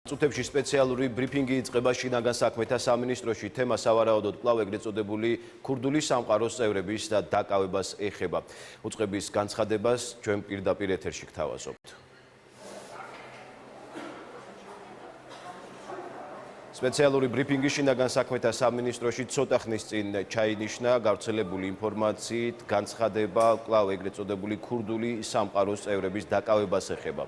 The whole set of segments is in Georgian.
წუთებში სპეციალური ბრიფინგი იწყება შინაგან საქმეთა სამინისტროში. თემა სავარაუდოდ კვლავ ეგრეთ წოდებული ქურდული სამყაროს წევრების და დაკავებას ეხება. უწყების განცხადებას ჩვენ პირდაპირ ეთერში გთავაზობთ. სპეციალური ბრიფინგი შინაგან საქმეთა სამინისტროში ცოტა ხნის წინ ჩაინიშნა. გავრცელებული ინფორმაციით განცხადება კვლავ ეგრეთ წოდებული ქურდული სამყაროს წევრების დაკავებას ეხება.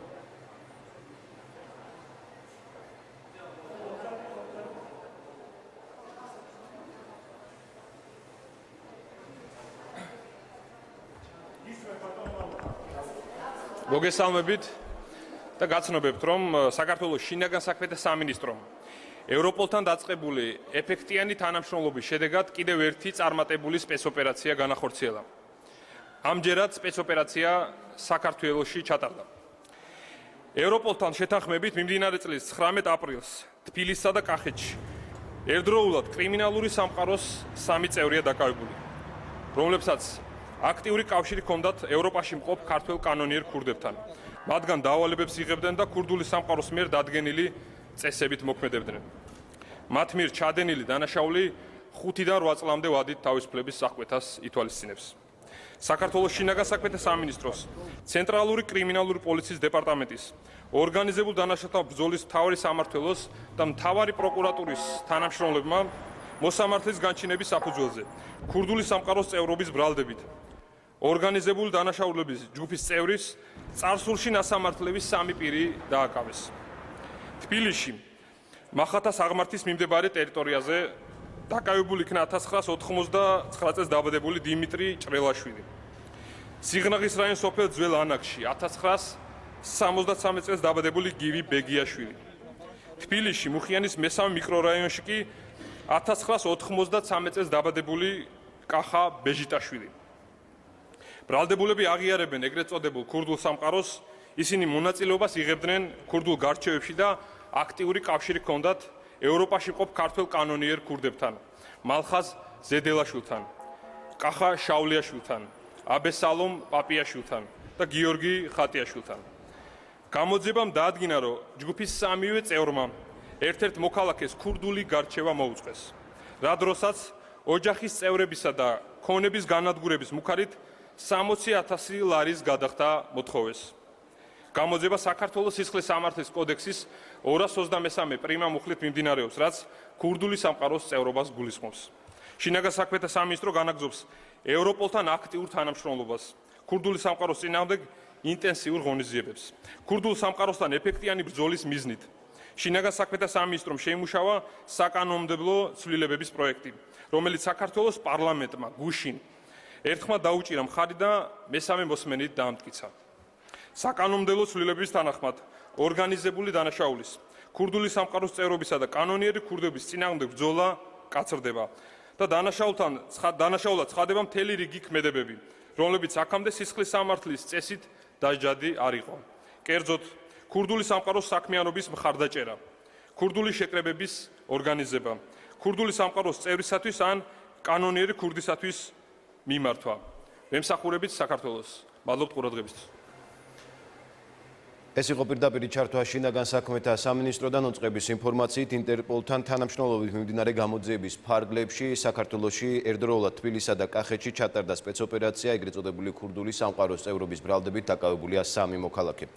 მოგესალმებით და გაცნობებთ, რომ საქართველოს შინაგან საქმეთა სამინისტრომ ევროპოლთან დაწყებული ეფექტიანი თანამშრომლობის შედეგად კიდევ ერთი წარმატებული სპეცოპერაცია განახორციელა. ამჯერად სპეცოპერაცია საქართველოში ჩატარდა. ევროპოლთან შეთანხმებით მიმდინარე წლის 19 აპრილს თბილისსა და კახეთში ერთდროულად კრიმინალური სამყაროს 3 წევრია დაკავებული, რომლებსაც აქტიური კავშირი ჰქონდათ ევროპაში მყოფ ქართველ კანონიერ ქურდებთან. მათგან დავალებებს იღებდნენ და ქურდული სამყაროს მიერ დადგენილი წესებით მოქმედებდნენ. მათ მიერ ჩადენილი დანაშაული 5-დან 8 წლამდე ვადით თავისუფლების აღკვეთას ითვალისწინებს. საქართველოს შინაგან საქმეთა სამინისტროს, ცენტრალური კრიმინალური პოლიციის დეპარტამენტის, ორგანიზებულ დანაშაულთა ბრძოლის მთავარი სამმართველოს და მთავარი პროკურატურის თანამშრომლებმა მოსამართლის განჩინების საფუძველზე ქურდული სამყაროს წევრობის ბრალდებით ორგანიზებული დანაშაულების ჯგუფის წევრის წარსულში ნასამართლების 3 პირი დააკავეს. თბილისში მახათას აღმართის მიმდებარე ტერიტორიაზე დაკავებული იქნა 1999 წელს დაბადებული დიმიტრი ჭრელაშვილი. სიღნაღის რაიონის სოფელ ძველ ანაკში 1973 წელს დაბადებული გივი ბეგიაშვილი. თბილისში მუხიანის მესამე მიკრორაიონში კი 1993 წელს დაბადებული კახა ბეჟიტაშვილი. ბრალდებულები აღიარებენ ეგრეთ წოდებულ ქურდულ სამყაროს, ისინი მონაწილეობას იღებდნენ ქურდულ გარჩევებში და აქტიური კავშირი ჰქონდათ ევროპაში მყოფ ქართველ კანონიერ ქურდებთან, მალხაზ ზედელაშვილთან, კახა შავლიაშვილთან, აბესალომ პაპიაშვილთან და გიორგი ხატიაშვილთან. გამოძიებამ დაადგინა, რომ ჯგუფის 3-ვე წევრმა ერთ-ერთ მოქალაქეს ქურდული გარჩევა მოუწყეს, რა დროსაც ოჯახის წევრებისა და ქონების განადგურების მუხარით 60,000 ლარის გადახდა მოთხოვეს. გამოძიება საქართველოს სისხლის სამართლის კოდექსის 223 პრიმა მუხლით მიმდინარეობს, რაც ქურდული სამყაროს წევრობას გულისხმობს. შინაგან საქმეთა სამინისტრო განაგრძობს ევროპოლთან აქტიურ თანამშრომლობას ქურდული სამყაროს წინააღმდეგ ინტენსიურ ღონისძიებებს. ქურდულ სამყაროსთან ეფექტიანი ბრძოლის მიზნით შინაგან საქმეთა სამინისტრომ შეიმუშავა საკანონმდებლო ცვლილებების პროექტი, რომელიც საქართველოს პარლამენტმა გუშინ ერთხმად დაუჭირა მხარი და მესამე მოსმენით დაამტკიცა. საკანონმდებლო ცვლილებების თანახმად ორგანიზებული დანაშაულის, ქურდული სამყაროს წევრობისა და კანონიერი ქურდების წინააღმდეგ ბრძოლა კაცრდება და დანაშაულად ცხადება მთელი რიგი ქმედებები, რომლებიც აქამდე სისხლის სამართლის წესით დასჯადი არ იყო. კერძოდ, ქურდული სამყაროს საქმიანობის მხარდაჭერა, ქურდული შეკრებების ორგანიზება, ქურდული სამყაროს წევრისათვის ან კანონიერი ქურდისათვის მიმართვა. მემსახურებით საქართველოს. მადლობთ ყურადღებისთვის. ეს იყო პირდაპირ ჩართვა შინაგან საქმეთა სამინისტროდან. უწყების ინფორმაციით ინტერპოლთან თანამშრომლობით მიმდინარე გამოძიების ფარგლებში საქართველოში ერთდროულად თბილისსა და კახეთში ჩატარდა სპეცოპერაცია ეგრეთ წოდებული ქურდული სამყაროს წევრობის ბრალდებით დაკავებულია 3 მოქალაქე.